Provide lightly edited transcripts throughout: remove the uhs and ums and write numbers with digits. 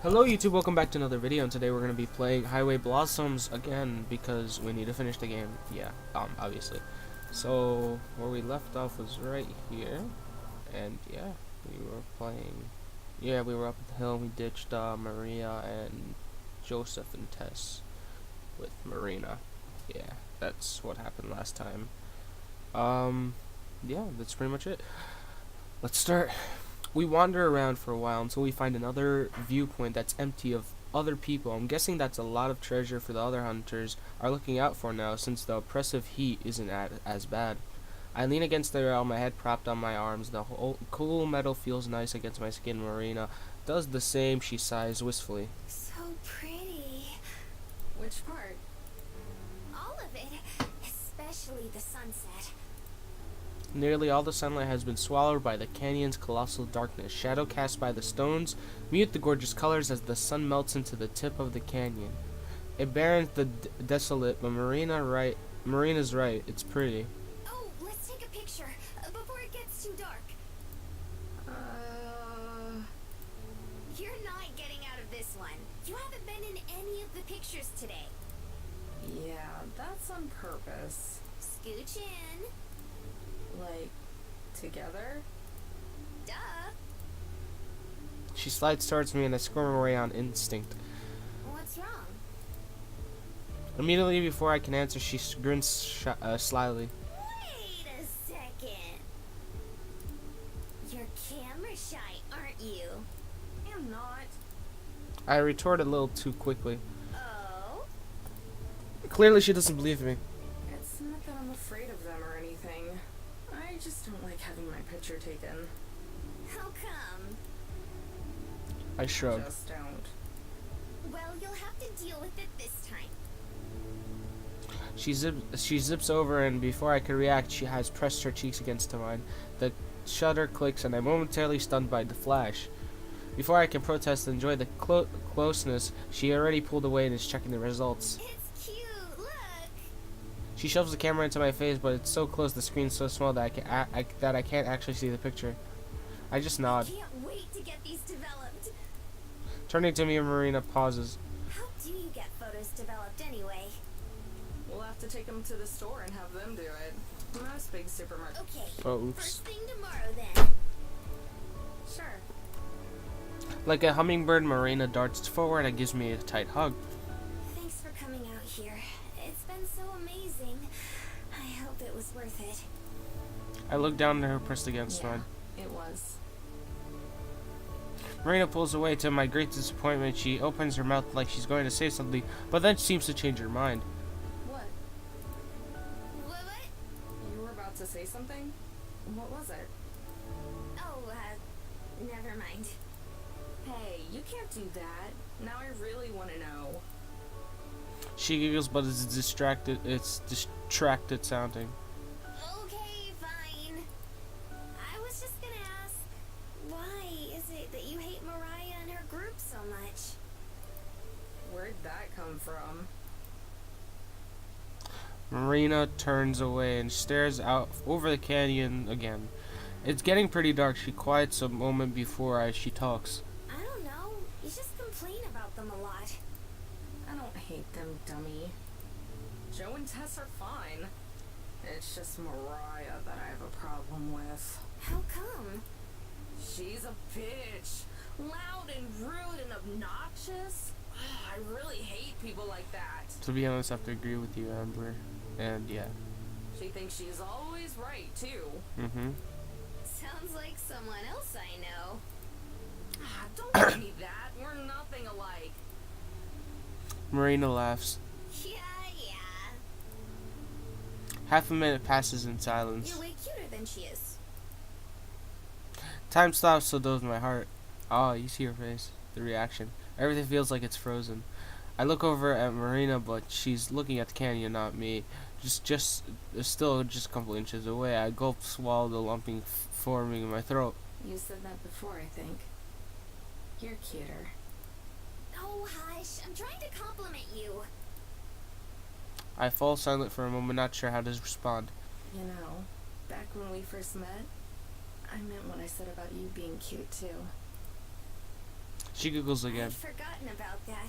Hello YouTube, welcome back to another video, and today we're going to be playing Highway Blossoms again because we need to finish the game. Yeah, obviously. So, where we left off was right here, and yeah, we were playing. Yeah, we were up at the hill, we ditched Maria and Joseph and Tess with Marina. Yeah, that's what happened last time. Yeah, that's pretty much it. Let's start. We wander around for a while until we find another viewpoint that's empty of other people. I'm guessing that's a lot of treasure for the other hunters are looking out for now, since the oppressive heat isn't as bad. I lean against the rail, my head propped on my arms. The whole cool metal feels nice against my skin. Marina does the same. She sighs wistfully. So pretty. Which part? All of it, especially the sunset. Nearly all the sunlight has been swallowed by the canyon's colossal darkness. Shadow cast by the stones mute the gorgeous colors as the sun melts into the tip of the canyon. It barrens the desolate, but Marina's right. It's pretty. Oh, let's take a picture before it gets too dark. You're not getting out of this one. You haven't been in any of the pictures today. Yeah, that's on purpose. Scooch in. Like, together? Duh. She slides towards me and I squirm away on instinct. What's wrong? Immediately before I can answer, she grins slyly. Wait a second. You're camera shy, aren't you? I'm not. I retort a little too quickly. Oh? Clearly she doesn't believe me. It's not that I'm afraid of them or anything. I just don't like having my picture taken. How come? I shrug. Just don't. Well, you'll have to deal with it this time. She zips over, and before I can react, she has pressed her cheeks against mine. The shutter clicks, and I'm momentarily stunned by the flash. Before I can protest and enjoy the closeness, she already pulled away and is checking the results. It's cute, look. She shoves the camera into my face, but it's so close, the screen's so small that I can't actually see the picture. I just nod. Can't wait to get these developed. Turning to me, Marina pauses. How do you get photos developed anyway? We'll have to take them to the store and have them do it. Most big supermarkets. Okay. Oh, oops. First thing tomorrow then. Sure. Like a hummingbird, Marina darts forward and gives me a tight hug. Thanks for coming out here. It's been so amazing. I hope it was worth it. I look down at her pressed against mine. It was. Marina pulls away. To my great disappointment, she opens her mouth like she's going to say something, but then seems to change her mind. What? What? You were about to say something? What was it? Oh, never mind. Hey, you can't do that. Now I really want to know. She giggles, but it's distracted. It's distracted sounding. Okay, fine. I was just gonna ask, why is it that you hate Mariah and her group so much? Where'd that come from? Marina turns away and stares out over the canyon again. It's getting pretty dark. She quiets a moment before she talks. I don't know. You just complain about them a lot. I don't hate them, dummy. Joe and Tess are fine. It's just Mariah that I have a problem with. How come? She's a bitch. Loud and rude and obnoxious. I really hate people like that. To be honest, I have to agree with you, Amber. And yeah. She thinks she's always right, too. Sounds like someone else I know. Don't give me that. We're nothing alike. Marina laughs. Yeah. Half a minute passes in silence. You're way cuter than she is. Time stops, so does my heart. Oh, you see her face. The reaction. Everything feels like it's frozen. I look over at Marina, but she's looking at the canyon, not me. Still just a couple inches away. I gulp, swallow the lumping forming in my throat. You said that before, I think. You're cuter. Oh, hush. I'm trying to compliment you. I fall silent for a moment, not sure how to respond. You know, back when we first met, I meant what I said about you being cute, too. She giggles again. I'd forgotten about that.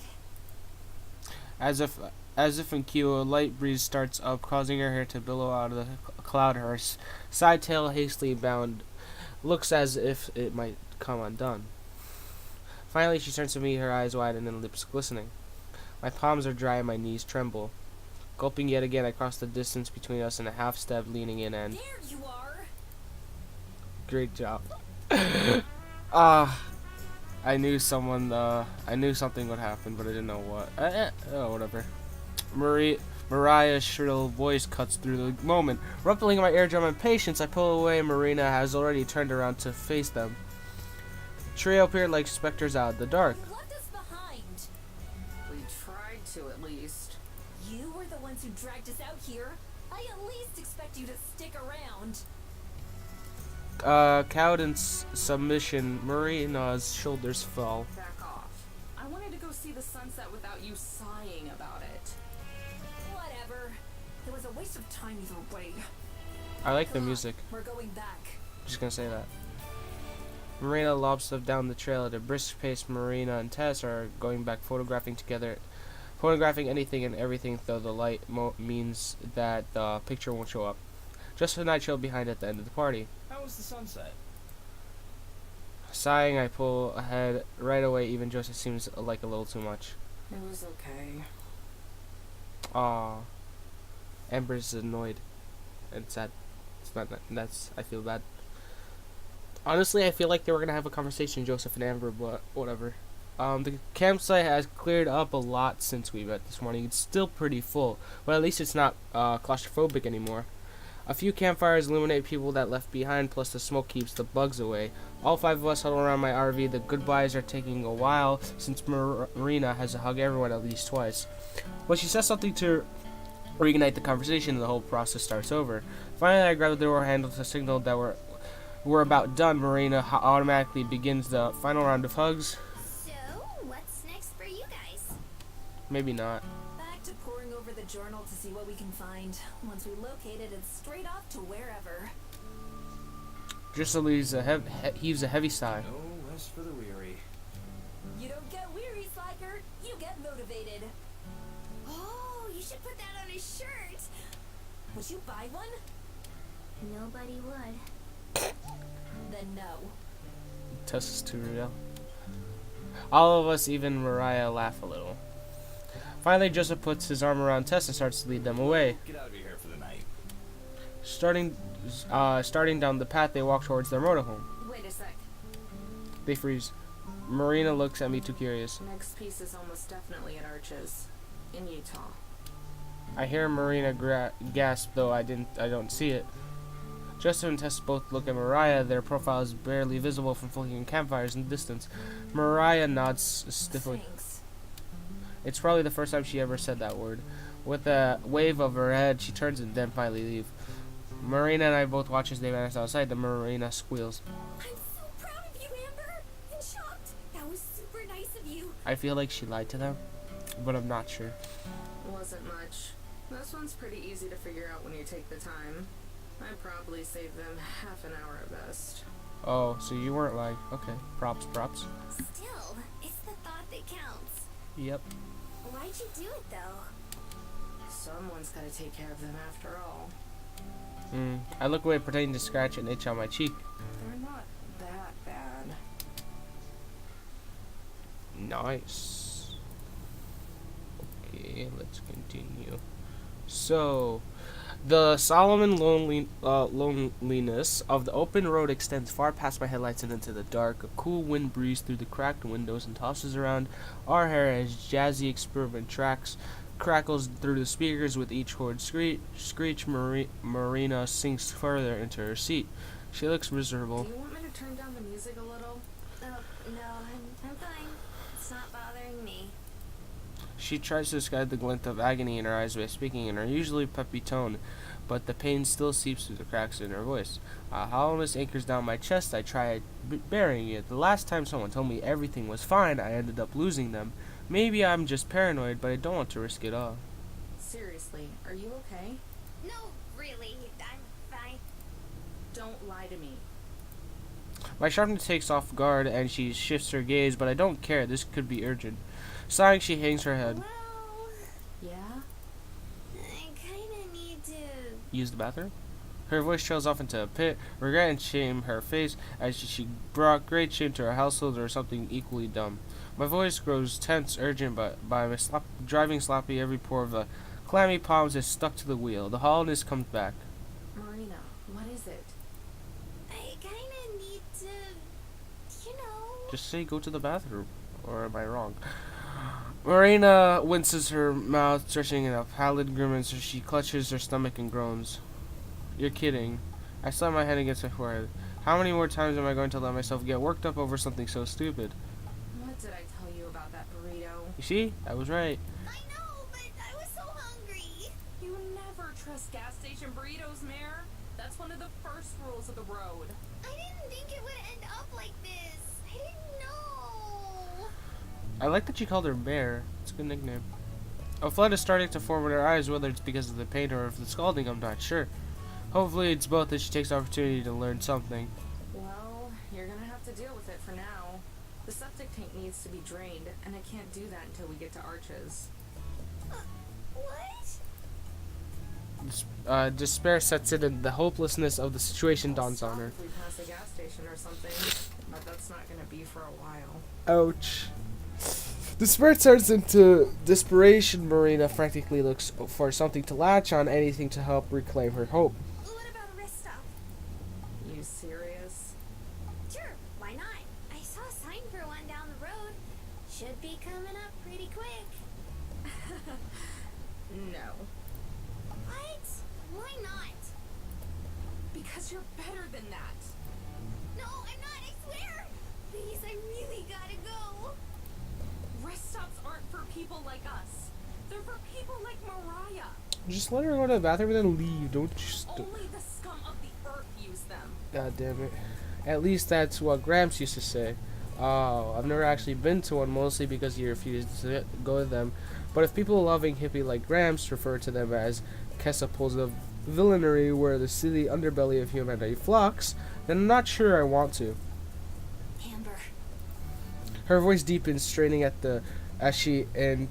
As if in cue, a light breeze starts up, causing her hair to billow out of the cloud. Her side tail, hastily bound, looks as if it might come undone. Finally, she turns to me, her eyes wide and her lips glistening. My palms are dry and my knees tremble. Gulping yet again, I cross the distance between us in a half step, leaning in and... There you are! Great job. I knew something would happen, but I didn't know what. Whatever. Mariah's shrill voice cuts through the moment. Ruffling my eardrum impatience, I pull away. Marina has already turned around to face them. Trio appeared like specters out of the dark. You left us behind. We tried to, at least. You were the ones who dragged us out here. I at least expect you to stick around. Cowed in submission, Marina's shoulders fell. Back off. I wanted to go see the sunset without you sighing about it. Whatever. It was a waste of time either way. I like the Come on, music. we're going back. Just gonna say that. Marina lobs stuff down the trail at a brisk pace. Marina and Tess are going back, photographing together. Photographing anything and everything, though the light means that the picture won't show up. Just a night show behind at the end of the party. How was the sunset? Sighing, I pull ahead right away. Even Joseph seems like a little too much. It was okay. Aww. Amber's annoyed and sad. It's not. I feel bad. Honestly, I feel like they were gonna have a conversation, Joseph and Amber, but whatever. The campsite has cleared up a lot since we met this morning. It's still pretty full, but at least it's not claustrophobic anymore. A few campfires illuminate people that left behind, plus the smoke keeps the bugs away. All five of us huddle around my RV. The goodbyes are taking a while since Marina has to hug everyone at least twice. When she says something to reignite the conversation, the whole process starts over. Finally, I grab the door handle to signal that we're about done. Marina automatically begins the final round of hugs. So, what's next for you guys? Maybe not. Back to poring over the journal to see what we can find. Once we locate it, it's straight off to wherever. Driscoll heaves a heavy sigh. No rest for the weary. You don't get weary, Slacker. You get motivated. Oh, you should put that on a shirt. Would you buy one? Nobody would. Then no. Tess is too real. All of us, even Mariah, laugh a little. Finally, Joseph puts his arm around Tess and starts to lead them away. Get out of here for the night. Starting down the path, they walk towards their motorhome. Wait a sec. They freeze. Marina looks at me, too curious. Next piece is almost definitely at Arches, in Utah. I hear Marina gasp, though I don't see it. Joseph and Tess both look at Mariah. Their profile is barely visible from flickering campfires in the distance. Mariah nods stiffly. Thanks. It's probably the first time she ever said that word. With a wave of her head, she turns and then finally leave. Marina and I both watch as they vanish outside. The Marina squeals. I'm so proud of you, Amber. And shocked. That was super nice of you. I feel like she lied to them, but I'm not sure. Wasn't much. This one's pretty easy to figure out when you take the time. I probably saved them half an hour at best. Oh, so you weren't lying. Okay, props. Still, it's the thought that counts. Yep. Why'd you do it, though? Someone's gotta take care of them after all. I look away, pretending to scratch an itch on my cheek. They're not that bad. Nice. Okay, let's continue. So, the solemn loneliness of the open road extends far past my headlights and into the dark. A cool wind breezes through the cracked windows and tosses around our hair as jazzy experiment tracks crackles through the speakers with each chord screech. Marina sinks further into her seat. She looks miserable. Do you want me to turn down the music a little? Oh, no, I'm fine. It's not bothering me. She tries to disguise the glint of agony in her eyes by speaking in her usually peppy tone, but the pain still seeps through the cracks in her voice. A hollowness anchors down my chest. I try burying it. The last time someone told me everything was fine, I ended up losing them. Maybe I'm just paranoid, but I don't want to risk it all. Seriously, are you okay? No, really, I'm fine. Don't lie to me. My sharpness takes off guard and she shifts her gaze, but I don't care. This could be urgent. Sighing, she hangs her head. Well, Yeah? I kinda need to... Use the bathroom? Her voice trails off into a pit. Regret and shame her face as she brought great shame to her household or something equally dumb. My voice grows tense, urgent, but by my driving sloppy, every pore of the clammy palms is stuck to the wheel. The hollowness comes back. Marina, what is it? I kinda need to... You know... Just say go to the bathroom. Or am I wrong? Marina winces, her mouth stretching in a pallid grimace as she clutches her stomach and groans. You're kidding. I slam my head against my forehead. How many more times am I going to let myself get worked up over something so stupid? What did I tell you about that burrito? You see? I was right. I know, but I was so hungry. You never trust gas station burritos, Mare. That's one of the first rules of the road. I didn't think it would end up like this. I didn't know. I like that she called her Bear. It's a good nickname. A flood is starting to form in her eyes, whether it's because of the pain or of the scalding, I'm not sure. Hopefully it's both as she takes the opportunity to learn something. Well, you're gonna have to deal with it for now. The septic tank needs to be drained, and I can't do that until we get to Arches. What? Despair sets in and the hopelessness of the situation dawns on her. If we pass a gas station or something, but that's not gonna be for a while. Ouch. Despair turns into desperation. Marina frantically looks for something to latch on, anything to help reclaim her hope. What about a rest stop? You serious? Sure, why not? I saw a sign for one down the road. Should be coming up pretty quick. No. What? Why not? Because you're better than that. No, I'm not, I swear. Please, I really gotta go. Rest stops aren't for people like us. They're for people like Mariah. Just let her go to the bathroom and then leave. Don't just. Only the scum of the earth use them. God damn it. At least that's what Gramps used to say. Oh, I've never actually been to one, mostly because he refused to go to them. But if people loving hippie like Gramps refer to them as cesspools of villainy where the silly underbelly of humanity flux, then I'm not sure I want to. Amber. Her voice deepens, straining at the as she and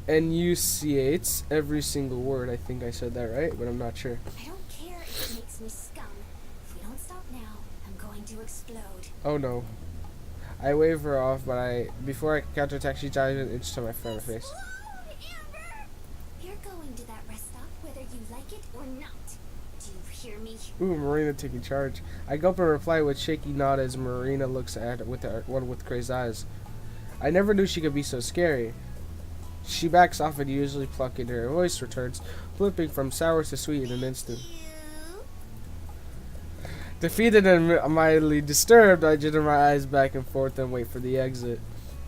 enunciates every single word. I think I said that right, but I'm not sure. I don't care if it makes me scum. If we don't stop now, I'm going to explode. Oh no. I wave her off, but before I can counterattack, she dives an inch to my front of my face. Explode, Amber! You're going to that rest stop whether you like it or not. Do you hear me? Ooh, Marina taking charge. I gulp and reply with shaky nod as Marina looks at it with one with crazed eyes. I never knew she could be so scary. She backs off and usually plucking her voice returns, flipping from sour to sweet in an instant. You? Defeated and mildly disturbed, I jitter my eyes back and forth and wait for the exit.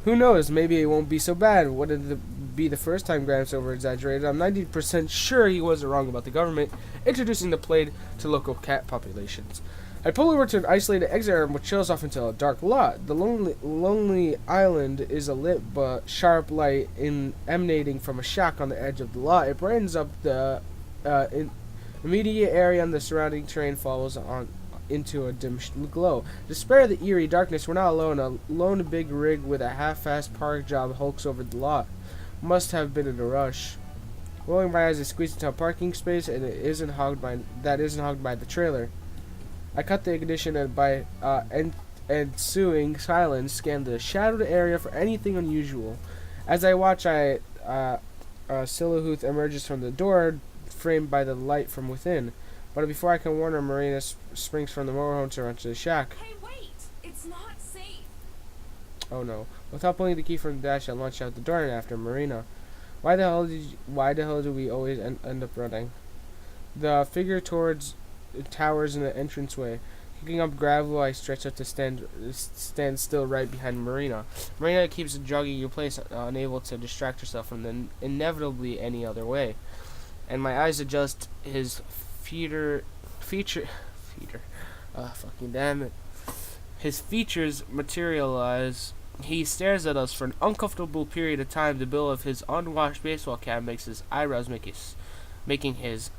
Who knows, maybe it won't be so bad. Wouldn't it be the first time Gramps over-exaggerated? I'm 90% sure he wasn't wrong about the government introducing the plague to local cat populations. I pull over to an isolated exit area which trails off into a dark lot. The lonely island is a lit but sharp light emanating from a shack on the edge of the lot. It brightens up the immediate area and the surrounding terrain follows on into a dim glow. To spare the eerie darkness, we're not alone. A lone big rig with a half-assed park job hulks over the lot. Must have been in a rush. Rolling my eyes, I squeeze into a parking space, and it isn't hogged by the trailer. I cut the ignition and by ensuing silence, scan the shadowed area for anything unusual. As I watch, a silhouette emerges from the door, framed by the light from within. But before I can warn her, Marina springs from the motorhome to run to the shack. Hey, wait! It's not safe! Oh no. Without pulling the key from the dash, I launch out the door and after Marina. Why the hell do we always end up running? The figure towards towers in the entranceway. Kicking up gravel, I stretch up to stand still right behind Marina. Marina keeps jogging in place, unable to distract herself from the inevitably any other way. And my eyes adjust his fucking damn it. His features materialize. He stares at us for an uncomfortable period of time. The bill of his unwashed baseball cap makes his eyebrows making his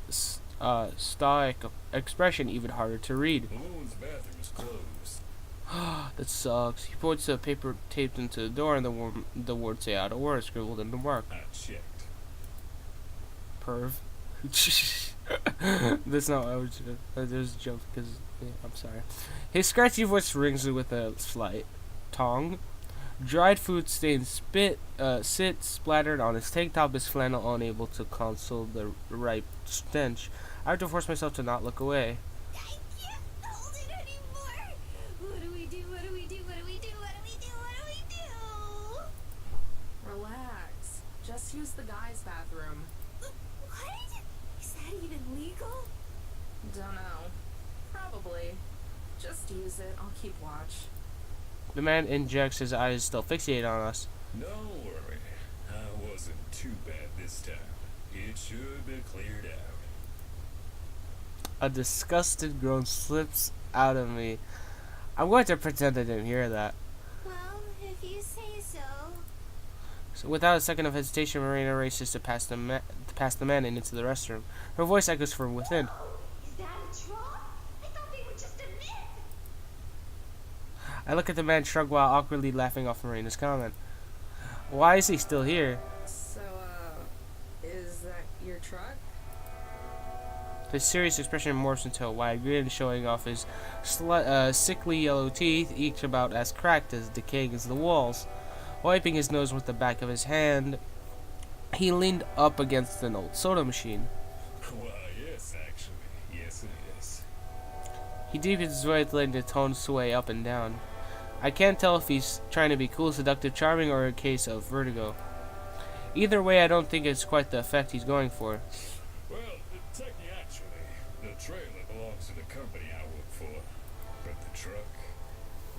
stoic expression even harder to read. The woman's bathroom is closed. That sucks. He points to a paper taped into the door, and the words say out of order, scribbled in the mark. I checked. Perv. That's not what I was. There's a joke because I'm sorry. His scratchy voice rings with a slight tong. Dried food stained sit splattered on his tank top, his flannel unable to conceal the ripe stench. I have to force myself to not look away. I can't hold it anymore. What do we do? What do we do? What do we do? What do we do? What do we do? Relax. Just use the guy's bathroom. What? Is that even legal? Dunno. Probably. Just use it. I'll keep watch. The man injects, his eyes still fixated on us. Don't worry. I wasn't too bad this time. It should be cleared out. A disgusted groan slips out of me. I'm going to pretend I didn't hear that. Well, if you say so. So without a second of hesitation, Marina races to pass the man and into the restroom. Her voice echoes from within. Is that a troll? I thought they were just a myth. I look at the man, shrug while awkwardly laughing off Marina's comment. Why is he still here? So, is that your truck? His serious expression morphs into a wide grin, showing off his sickly yellow teeth, each about as cracked as decaying as the walls. Wiping his nose with the back of his hand, he leaned up against an old soda machine. Why, yes, actually. Yes, it is. He deepens his voice, letting the tone sway up and down. I can't tell if he's trying to be cool, seductive, charming, or a case of vertigo. Either way, I don't think it's quite the effect he's going for. Well, technically, actually, the trailer belongs to the company I work for. But the truck,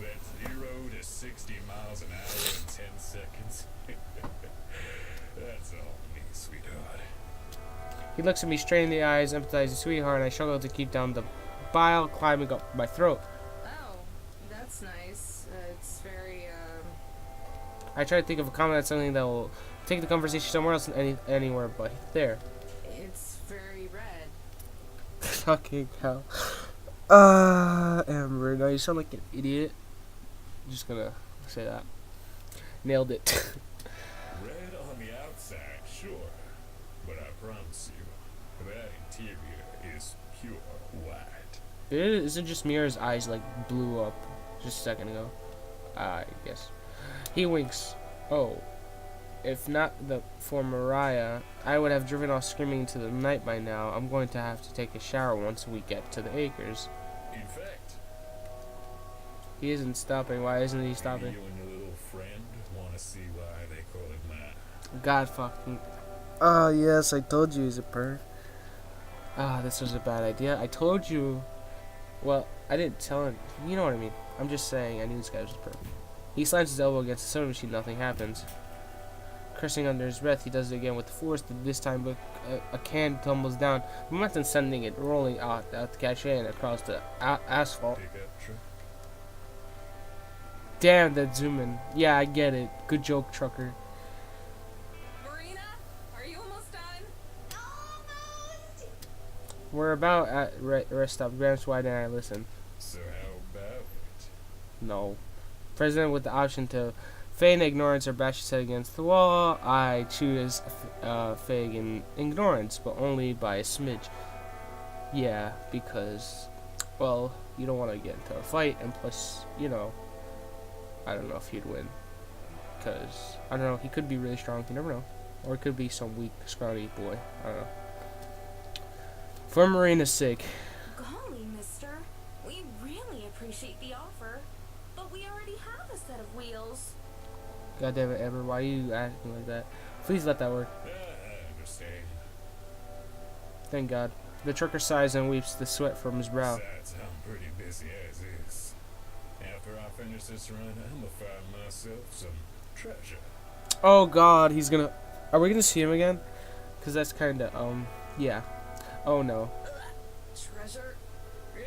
that's 0 to 60 miles an hour in 10 seconds. That's all me, sweetheart. He looks at me straight in the eyes, empathizing, sweetheart, and I struggle to keep down the bile climbing up my throat. Oh, that's nice. It's very, I try to think of a comment that's something that will take the conversation somewhere else and anywhere but there. it's very red. Fucking hell. Amber, now you sound like an idiot. I'm just gonna say that. Nailed it. Red on the outside, sure. But I promise you, that interior is pure white. Isn't just me or his eyes like blew up just a second ago? I guess. He winks. Oh. If not for Mariah, I would have driven off screaming into the night by now. I'm going to have to take a shower once we get to the acres. In fact, He isn't stopping. Why isn't he stopping? you and your little friend want to see why they call it mine. God fucking. Oh, yes, I told you he's a perv. Ah, this was a bad idea. I told you. Well, I didn't tell him. You know what I mean. I'm just saying I knew this guy was a perv. He slams his elbow against the soda machine. Nothing happens. Cursing under his breath, he does it again with force. This time, but a can tumbles down, momentum sending it rolling out the cachet and across the asphalt. Pickup truck. Damn, that zoom in. Yeah, I get it. Good joke, trucker. Marina, are you almost done? Almost. We're about at rest stop. Gramps, why didn't I listen? So how about it? No. President with the option to feign ignorance or bash his head against the wall. I choose feign ignorance, but only by a smidge. Yeah, because, well, you don't want to get into a fight, and plus, you know, I don't know if he'd win. Because, I don't know, he could be really strong, you never know. Or it could be some weak, scrawny boy, I don't know. For Marina's sake. Golly, mister. We really appreciate the offer. But we already have a set of wheels. God damn it, Amber, why are you acting like that? Please let that work. I understand. Thank God. The trucker sighs and weeps the sweat from his brow. Besides, I'm pretty busy as is. After I finish this run, I'm gonna find myself some treasure. Oh God, he's gonna... Are we gonna see him again? Because that's kinda, yeah. Oh no. Treasure? Yeah,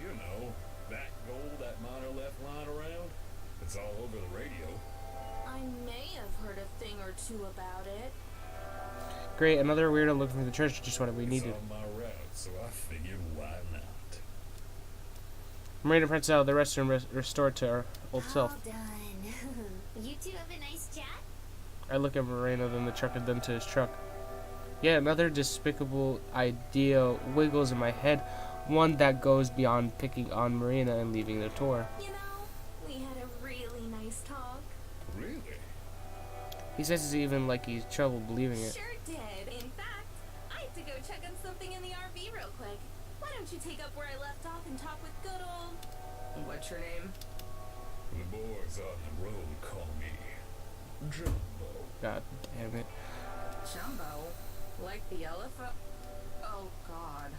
you know, that gold that miner left lying around. It's all over the radio. I may have heard a thing or two about it. Great, another weirdo looking for the treasure, just what we It's needed. on my route so I figured why not. Marina prints out the restroom restored to her old self. All done. You two have a nice chat? I look at Moreno, then the truck, and then to his truck. Yet another despicable idea wiggles in my head, one that goes beyond picking on Marina and leaving the tour. You know, we had a really nice talk. Really? He says it's even like he's trouble believing it. Sure did. In fact, I have to go check on something in the RV real quick. Why don't you take up where I left off and talk with good old... What's your name? The boys on the road call me Jumbo. God damn it. Jumbo? Like the elephant? Oh, God.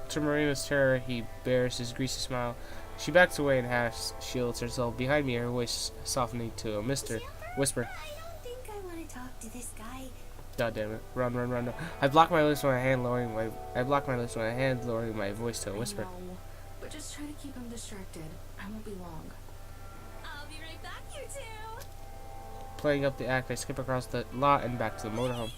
To Marina's terror, he bears his greasy smile. She backs away and half shields herself behind me, her voice softening to a whisper. I don't think I want to talk to this guy. God damn it. Run, run, run. I block my lips with my hand, lowering my voice to a whisper. I know, but just try to keep him distracted. I won't be long. I'll be right back, you two. Playing up the act, I skip across the lot and back to the motorhome.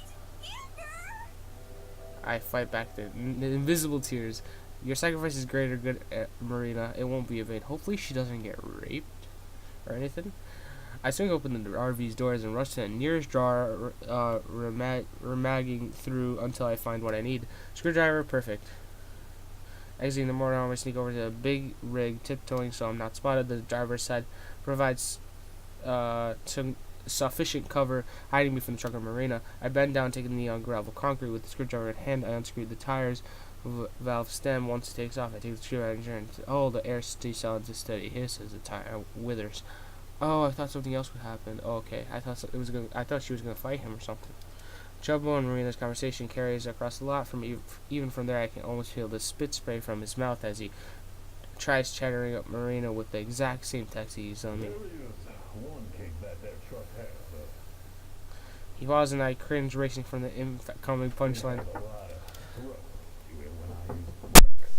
I fight back the invisible tears. Your sacrifice is greater good, Marina. It won't be in vain. Hopefully she doesn't get raped or anything. I swing open the RV's doors and rush to the nearest drawer, remagging through until I find what I need. Screwdriver, perfect. Exiting the motorhome, I sneak over to the big rig, tiptoeing so I'm not spotted. The driver's side provides some sufficient cover, hiding me from the truck of Marina. I bend down, taking the gravel concrete with the screwdriver in hand. I unscrew the tires valve stem. Once it takes off, I take the screwdriver and the air sounds a steady hiss as the tire withers. Oh, I thought something else would happen. Oh, okay. I thought she was gonna fight him or something. Jumbo and Marina's conversation carries across the lot. Even from there, I can almost feel the spit spray from his mouth as he tries chattering up Marina with the exact same text he used on me. One kick that truck has. He paused and I cringe, racing from the incoming punchline. A lot of throw to it when I use the brakes.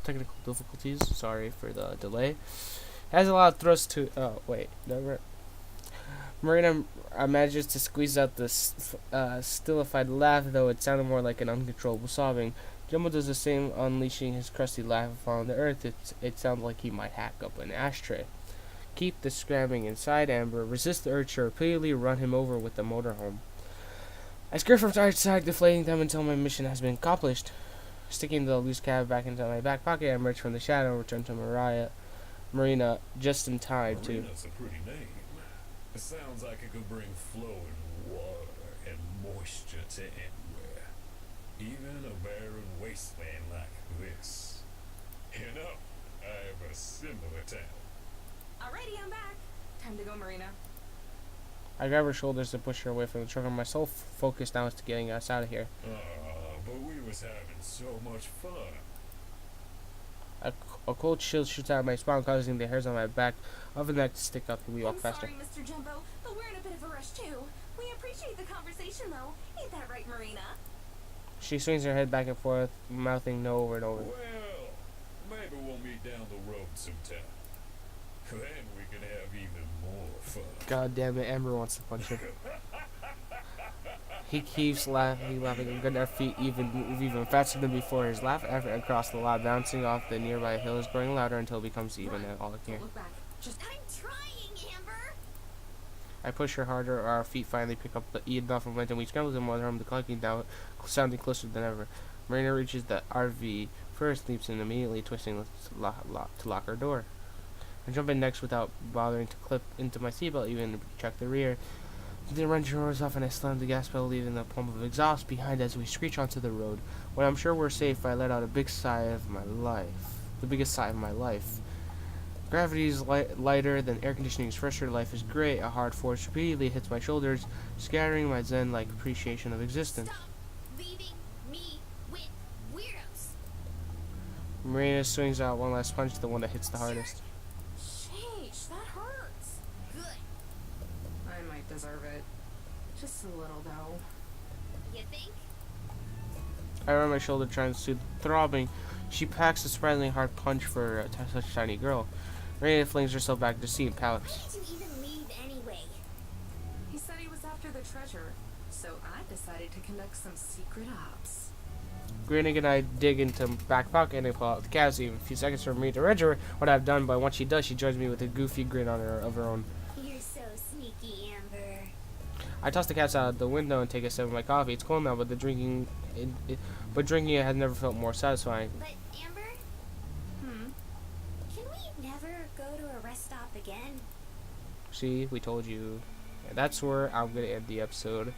Technical difficulties. Sorry for the delay. Has a lot of thrust to. Oh wait, never. Marina manages to squeeze out this stillified laugh, though it sounded more like an uncontrollable sobbing. Jumbo does the same, unleashing his crusty laugh on the earth. It sounds like he might hack up an ashtray. Keep the scrambling inside, Amber. Resist the urge to repeatedly run him over with the motorhome. I skirt from side to side, deflating them until my mission has been accomplished. Sticking the loose cab back into my back pocket, I emerge from the shadow and return to Marina just in time to. Marina's a pretty name. It sounds like it could bring flowing water and moisture to anywhere. Even a barren wasteland like this. You know, I have a similar town. Alrighty, I'm back. Time to go, Marina. I grab her shoulders to push her away from the truck, and my sole focus now is to getting us out of here. But we was having so much fun. A cold chill shoots out of my spine, causing the hairs on my back of the neck to stick up and we walk I'm faster. sorry, Mr. Jumbo, but we're in a bit of a rush too. We appreciate the conversation though. Ain't that right, Marina? She swings her head back and forth, mouthing no over and over. Well, maybe we'll meet down the road sometime. Then we can have even more fun. God damn it, Amber wants to punch him. He keeps laughing, and getting our feet even faster than before. His laugh effort across the lot, bouncing off the nearby hills, growing louder until it becomes even all I hear. Don't look back. Just I'm trying, Amber. I push her harder, our feet finally pick up enough momentum. We scramble to the motorhome, the clunking down, sounding closer than ever. Marina reaches the RV first, leaps in immediately, twisting to lock her door. I jump in next without bothering to clip into my seatbelt, even check the rear. The engine roars off and I slam the gas pedal, leaving the pump of exhaust behind as we screech onto the road. When I'm sure we're safe, I let out a big sigh of my life. The biggest sigh of my life. Gravity's lighter than air conditioning's fresher. Life is great. A hard force repeatedly hits my shoulders, scattering my zen-like appreciation of existence. Stop leaving me with weirdos. Marina swings out one last punch, the one that hits the hardest. Sheesh, that hurts. Good. I might deserve it. Just a little, though. You think? I run my shoulder trying to soothe the throbbing. She packs a surprisingly hard punch for such a tiny girl. Marina flings herself back to the seat and Why pouts. did you even leave anyway? He said he was after the treasure, so I decided to conduct some secret ops. Grinning and I dig into back pocket and I pull out the cats. Even a few seconds for me to register what I've done, but once she does, she joins me with a goofy grin on her of her own. You're so sneaky, Amber. I toss the cats out the window and take a sip of my coffee. It's cold now, but drinking it has never felt more satisfying. But Amber, can we never go to a rest stop again? See, we told you. And that's where I'm gonna end the episode.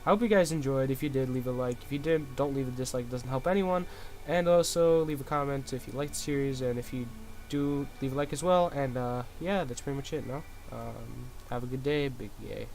I hope you guys enjoyed. If you did, leave a like. If you did, don't leave a dislike. It doesn't help anyone. And also leave a comment if you liked the series, and if you do, leave a like as well. And yeah, that's pretty much it. No, have a good day, big yay.